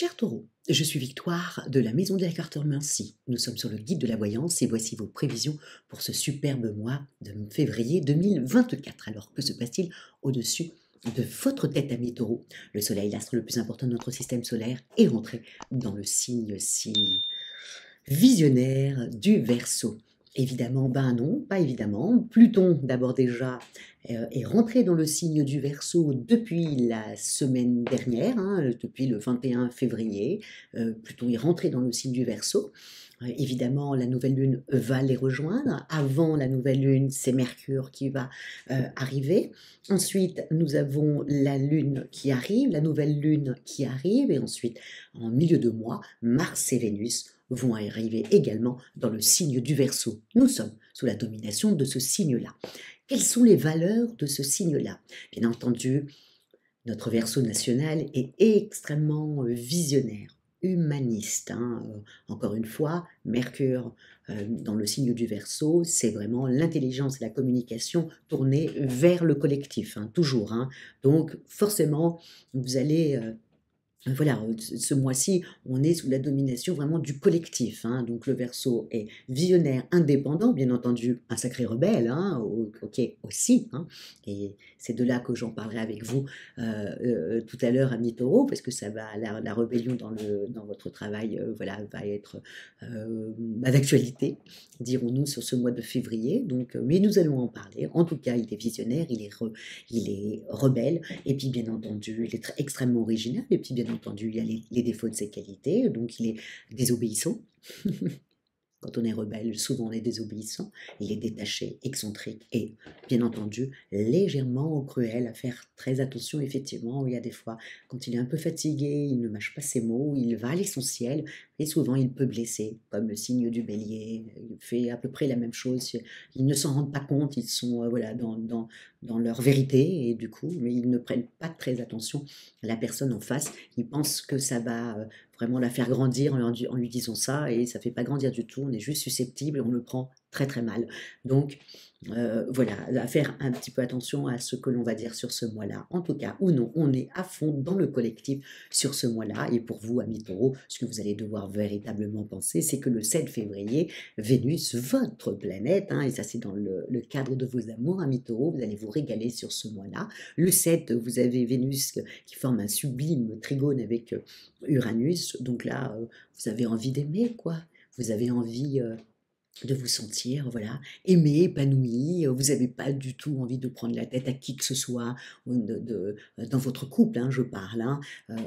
Cher Taureau, je suis Victoire de la Maison de la Cartomancie. Nous sommes sur le guide de la voyance et voici vos prévisions pour ce superbe mois de février 2024. Alors, que se passe-t-il au-dessus de votre tête, ami Taureau? Le Soleil, l'astre le plus important de notre système solaire, est rentré dans le signe si visionnaire du Verseau. Évidemment, ben non, pas évidemment. Pluton, d'abord déjà, est rentré dans le signe du Verseau depuis la semaine dernière, hein, depuis le 21 février. Pluton est rentré dans le signe du Verseau. Évidemment, la nouvelle lune va les rejoindre. Avant la nouvelle lune, c'est Mercure qui va arriver. Ensuite, nous avons la lune qui arrive, la nouvelle lune qui arrive. Et ensuite, en milieu de mois, Mars et Vénus vont arriver également dans le signe du Verseau. Nous sommes sous la domination de ce signe-là. Quelles sont les valeurs de ce signe-là? Bien entendu, notre Verseau national est extrêmement visionnaire, humaniste. Encore une fois, Mercure dans le signe du Verseau, c'est vraiment l'intelligence et la communication tournée vers le collectif, toujours. Donc forcément, vous allez... Voilà, ce mois-ci, on est sous la domination vraiment du collectif. Donc le Verseau est visionnaire, indépendant, bien entendu, un sacré rebelle, ok aussi. Et c'est de là que j'en parlerai avec vous tout à l'heure, ami Taureau, parce que ça va, la rébellion dans votre travail, voilà, va être d'actualité, dirons-nous, sur ce mois de février. Donc, mais nous allons en parler. En tout cas, il est visionnaire, il est rebelle, et puis bien entendu, il est extrêmement original, et puis bien entendu, il y a les défauts de ses qualités, donc il est désobéissant. Quand on est rebelle, souvent on est désobéissant, il est détaché, excentrique et, bien entendu, légèrement cruel, à faire très attention, effectivement. Il y a des fois, quand il est un peu fatigué, il ne mâche pas ses mots, il va à l'essentiel, et souvent il peut blesser, comme le signe du bélier, il fait à peu près la même chose, ils ne s'en rendent pas compte, ils sont voilà, dans leur vérité, et du coup, mais ils ne prennent pas très attention à la personne en face, ils pensent que ça va vraiment la faire grandir en lui disant ça, et ça ne fait pas grandir du tout, on est juste susceptible et on le prend très très mal. Donc voilà, à faire un petit peu attention à ce que l'on va dire sur ce mois-là. En tout cas, ou non, on est à fond dans le collectif sur ce mois-là. Et pour vous, amis Taureau, ce que vous allez devoir véritablement penser, c'est que le 7 février, Vénus, votre planète, et ça c'est dans le cadre de vos amours, amis Taureau, vous allez vous régaler sur ce mois-là. Le 7, vous avez Vénus qui forme un sublime trigone avec Uranus. Donc là, vous avez envie d'aimer, quoi. Vous avez envie de vous sentir, voilà, aimé, épanoui. Vous n'avez pas du tout envie de prendre la tête à qui que ce soit dans votre couple, je parle,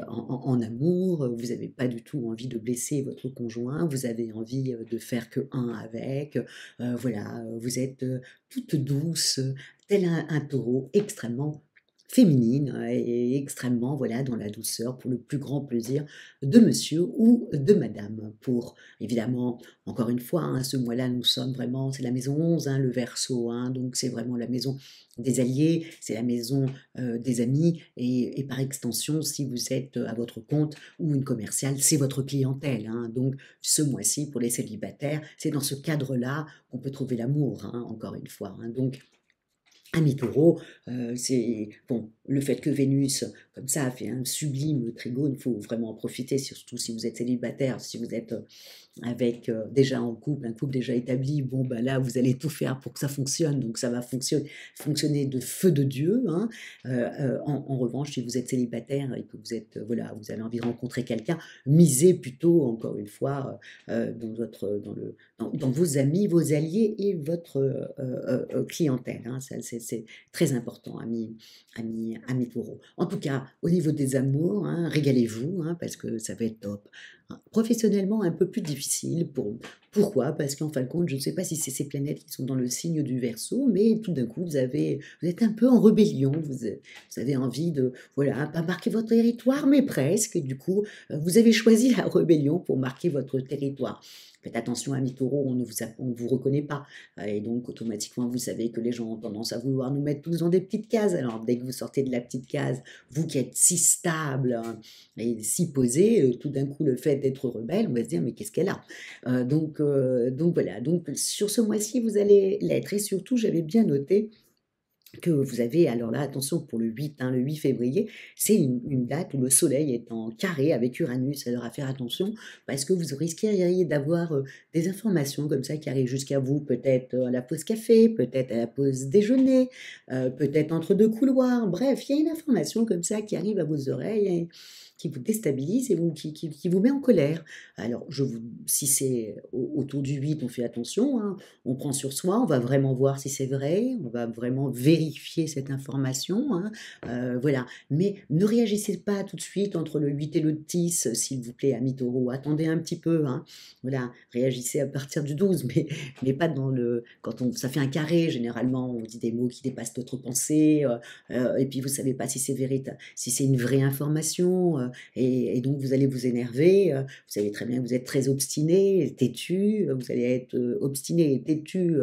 en amour. Vous n'avez pas du tout envie de blesser votre conjoint. Vous avez envie de faire que un avec. Voilà, vous êtes toute douce, tel un taureau extrêmement féminine et extrêmement, voilà, dans la douceur, pour le plus grand plaisir de monsieur ou de madame. Pour, évidemment, encore une fois, ce mois-là, nous sommes vraiment, c'est la maison 11, le Verseau, donc c'est vraiment la maison des alliés, c'est la maison des amis, et par extension, si vous êtes à votre compte ou une commerciale, c'est votre clientèle. Donc ce mois-ci, pour les célibataires, c'est dans ce cadre-là qu'on peut trouver l'amour, encore une fois. Donc, ami Taureau, c'est bon, le fait que Vénus, comme ça, a fait un sublime trigone, il faut vraiment en profiter, surtout si vous êtes célibataire, si vous êtes avec déjà en couple, un couple déjà établi, bon, bah là, vous allez tout faire pour que ça fonctionne, donc ça va fonctionner de feu de Dieu. En revanche, si vous êtes célibataire et que vous êtes, voilà, vous avez envie de rencontrer quelqu'un, misez plutôt, encore une fois, dans vos amis, vos alliés et votre clientèle. C'est très important, ami Taureau. En tout cas, au niveau des amours, régalez-vous, parce que ça va être top. Professionnellement, un peu plus difficile. Pourquoi? Parce qu'en fin de compte, je ne sais pas si c'est ces planètes qui sont dans le signe du Verseau, mais tout d'un coup, vous êtes un peu en rébellion. Vous avez envie de, voilà, pas marquer votre territoire, mais presque. Et du coup, vous avez choisi la rébellion pour marquer votre territoire. Faites attention, amis Taureau, on ne vous reconnaît pas. Et donc, automatiquement, vous savez que les gens ont tendance à vouloir nous mettre tous dans des petites cases. Alors, dès que vous sortez de la petite case, vous qui êtes si stable et si posé, tout d'un coup, le fait d'être rebelle, on va se dire, mais qu'est-ce qu'elle a? Donc voilà. Donc, sur ce mois-ci, vous allez l'être. Et surtout, j'avais bien noté que vous avez, alors là, attention pour le 8, hein, le 8 février, c'est une date où le soleil est en carré avec Uranus, alors à faire attention parce que vous risqueriez d'avoir des informations comme ça qui arrivent jusqu'à vous, peut-être à la pause café, peut-être à la pause déjeuner, peut-être entre deux couloirs, bref, il y a une information comme ça qui arrive à vos oreilles et qui vous déstabilise et qui vous met en colère. Alors, si c'est autour du 8, on fait attention, hein, on prend sur soi, on va vraiment voir si c'est vrai, on va vraiment vérifier cette information, hein, voilà. Mais ne réagissez pas tout de suite entre le 8 et le 10, s'il vous plaît, amis taureaux. Attendez un petit peu, hein, voilà. Réagissez à partir du 12, mais pas dans le... ça fait un carré, généralement, on dit des mots qui dépassent notre pensée, et puis vous ne savez pas si c'est véritable, si c'est une vraie information, et donc vous allez vous énerver, vous savez très bien que vous êtes très obstiné, têtu, vous allez être obstiné et têtu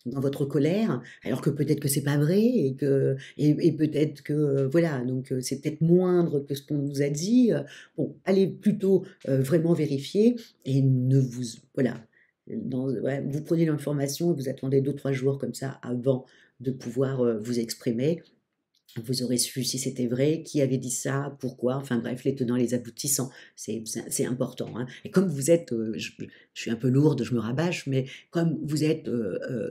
dans votre colère, alors que peut-être que c'est pas vrai et peut-être que voilà, donc c'est peut-être moindre que ce qu'on vous a dit. Bon, allez plutôt vraiment vérifier et ne vous voilà. Ouais, vous prenez l'information et vous attendez 2 ou 3 jours comme ça avant de pouvoir vous exprimer. Vous aurez su si c'était vrai, qui avait dit ça, pourquoi, enfin bref, les tenants, les aboutissants, c'est important, hein. Et comme vous êtes, je suis un peu lourde, je me rabâche, mais comme vous êtes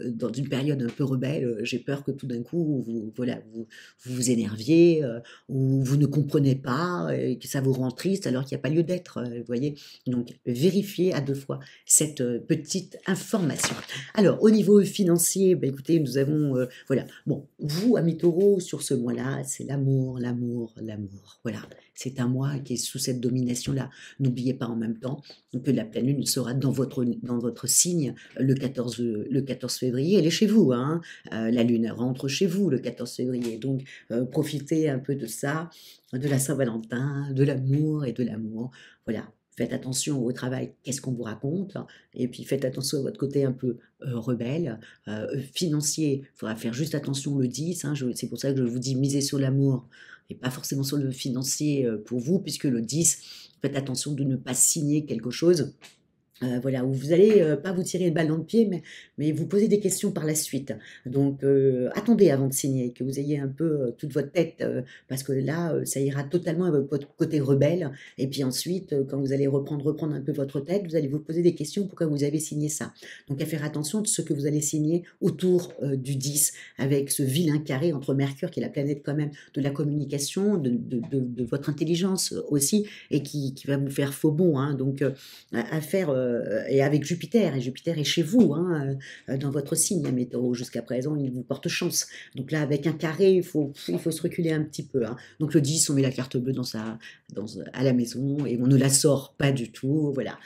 dans une période un peu rebelle, j'ai peur que tout d'un coup, voilà, vous vous énerviez, ou vous ne comprenez pas, et que ça vous rend triste alors qu'il n'y a pas lieu d'être, vous voyez. Donc, vérifiez à 2 fois cette petite information. Alors, au niveau financier, bah, écoutez, nous avons, voilà, bon, vous, amis taureaux, sur ce mois-là, c'est l'amour, l'amour, l'amour. Voilà, c'est un mois qui est sous cette domination-là. N'oubliez pas en même temps que la pleine lune sera dans votre signe le 14 février. Elle est chez vous, hein. La lune rentre chez vous le 14 février. Donc, profitez un peu de ça, de la Saint-Valentin, de l'amour et de l'amour. Voilà. Faites attention au travail, qu'est-ce qu'on vous raconte, et puis faites attention à votre côté un peu rebelle. Financier, il faudra faire juste attention le 10, hein, c'est pour ça que je vous dis misez sur l'amour et pas forcément sur le financier pour vous, puisque le 10, faites attention de ne pas signer quelque chose. Voilà, où vous allez pas vous tirer une balle dans le pied, mais vous poser des questions par la suite. Donc, attendez avant de signer, que vous ayez un peu toute votre tête, parce que là, ça ira totalement à votre côté rebelle. Et puis ensuite, quand vous allez reprendre un peu votre tête, vous allez vous poser des questions pourquoi vous avez signé ça. Donc, à faire attention de ce que vous allez signer autour du 10, avec ce vilain carré entre Mercure, qui est la planète quand même de la communication, de votre intelligence aussi, et qui va vous faire faux bond, hein. Donc, à faire, et avec Jupiter, et Jupiter est chez vous, hein, dans votre signe, hein, mes taureaux, jusqu'à présent, il vous porte chance. Donc là, avec un carré, il faut se reculer un petit peu, hein. Donc le 10, on met la carte bleue à la maison, et on ne la sort pas du tout, voilà.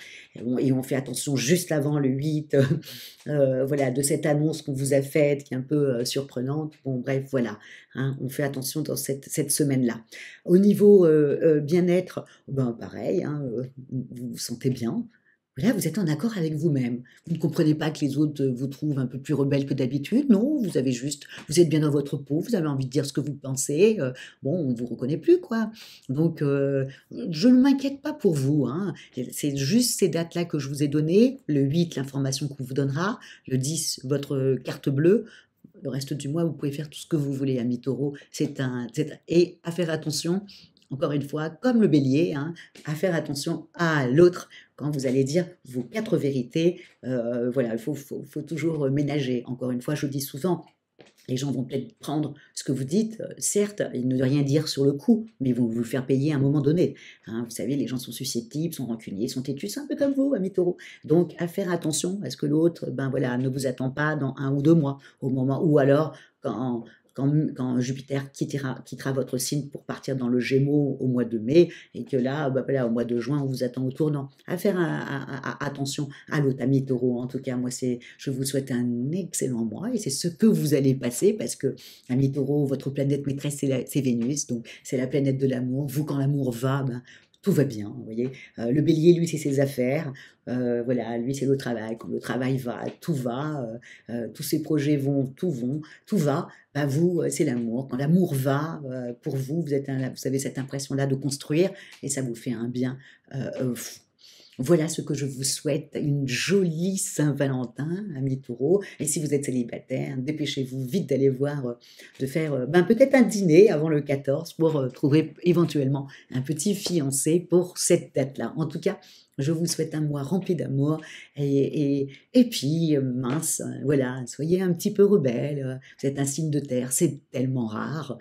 Et on fait attention juste avant le 8, voilà, de cette annonce qu'on vous a faite, qui est un peu surprenante. Bon, bref, voilà, hein, on fait attention dans cette semaine-là. Au niveau bien-être, ben pareil, hein, vous vous sentez bien. Là, vous êtes en accord avec vous-même. Vous ne comprenez pas que les autres vous trouvent un peu plus rebelle que d'habitude. Non, vous êtes bien dans votre peau, vous avez envie de dire ce que vous pensez. Bon, on ne vous reconnaît plus, quoi. Donc, je ne m'inquiète pas pour vous, hein. C'est juste ces dates-là que je vous ai données. Le 8, l'information qu'on vous donnera. Le 10, votre carte bleue. Le reste du mois, vous pouvez faire tout ce que vous voulez, amis taureaux. Et à faire attention, encore une fois, comme le bélier, hein, à faire attention à l'autre quand vous allez dire vos 4 vérités. Voilà, il faut toujours ménager. Encore une fois, je le dis souvent, les gens vont peut-être prendre ce que vous dites, certes, et ne rien dire sur le coup, mais ils vont vous faire payer à un moment donné, hein. Vous savez, les gens sont susceptibles, sont rancuniers, sont têtus, c'est un peu comme vous, amis taureaux. Donc, à faire attention à ce que l'autre, ben voilà, ne vous attend pas dans 1 ou 2 mois, au moment, ou alors quand, quand Jupiter quittera votre signe pour partir dans le Gémeaux au mois de mai, et que là, ben voilà, au mois de juin, on vous attend au tournant. À faire attention à l'autre, ami taureau. En tout cas, moi, je vous souhaite un excellent mois, et c'est ce que vous allez passer, parce que, ami taureau, votre planète maîtresse, c'est Vénus, donc c'est la planète de l'amour. Vous, quand l'amour va, ben, tout va bien, vous voyez. Le bélier, lui, c'est ses affaires. Voilà, lui, c'est le travail. Quand le travail va. Tous ses projets tout va. Bah, vous, c'est l'amour. Quand l'amour va, pour vous, vous avez cette impression-là de construire, et ça vous fait un bien fou. Voilà ce que je vous souhaite, une jolie Saint-Valentin, amis taureaux. Et si vous êtes célibataire, dépêchez-vous vite d'aller voir, de faire peut-être un dîner avant le 14 pour trouver éventuellement un petit fiancé pour cette date-là. En tout cas, je vous souhaite un mois rempli d'amour et puis, mince, voilà, soyez un petit peu rebelle. Vous êtes un signe de terre, c'est tellement rare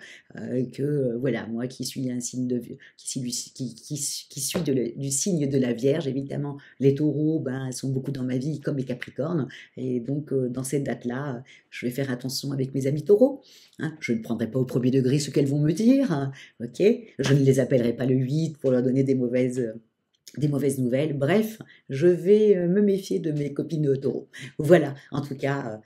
que, voilà, moi qui suis un signe de, qui suis du signe de la Vierge, évidemment, les taureaux sont beaucoup dans ma vie comme les capricornes. Et donc, dans cette date-là, je vais faire attention avec mes amis taureaux. Hein. Je ne prendrai pas au premier degré ce qu'elles vont me dire. Hein, ok, je ne les appellerai pas le 8 pour leur donner des mauvaises nouvelles. Bref, je vais me méfier de mes copines taureaux. Voilà, en tout cas,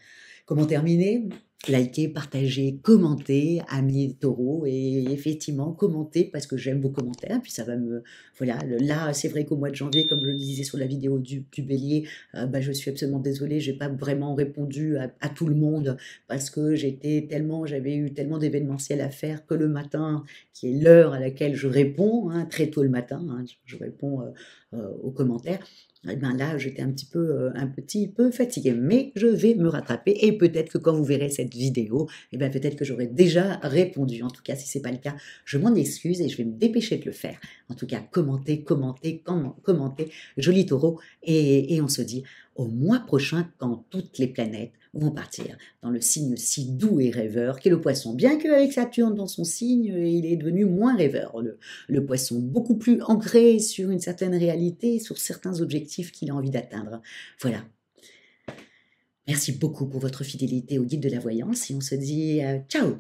comment terminer? Likez, partagez, commentez, amis taureaux, et effectivement, commentez parce que j'aime vos commentaires, puis ça va me... Voilà, là, c'est vrai qu'au mois de janvier, comme je le disais sur la vidéo du bélier, je suis absolument désolée, j'ai pas vraiment répondu à tout le monde parce que j'avais eu tellement d'événementiels à faire que le matin, qui est l'heure à laquelle je réponds, hein, très tôt le matin, hein, je réponds aux commentaires, et là, j'étais un petit peu fatiguée, mais je vais me rattraper et peut-être que quand vous verrez cette vidéo, peut-être que j'aurai déjà répondu. En tout cas, si ce n'est pas le cas, je m'en excuse et je vais me dépêcher de le faire. En tout cas, commentez, commentez, commentez, joli taureau, et on se dit au mois prochain quand toutes les planètes vont partir dans le signe si doux et rêveur qu'est le poisson. Bien qu'avec Saturne dans son signe, il est devenu moins rêveur, le poisson, beaucoup plus ancré sur une certaine réalité, sur certains objectifs qu'il a envie d'atteindre. Voilà. Merci beaucoup pour votre fidélité au guide de la voyance et on se dit ciao!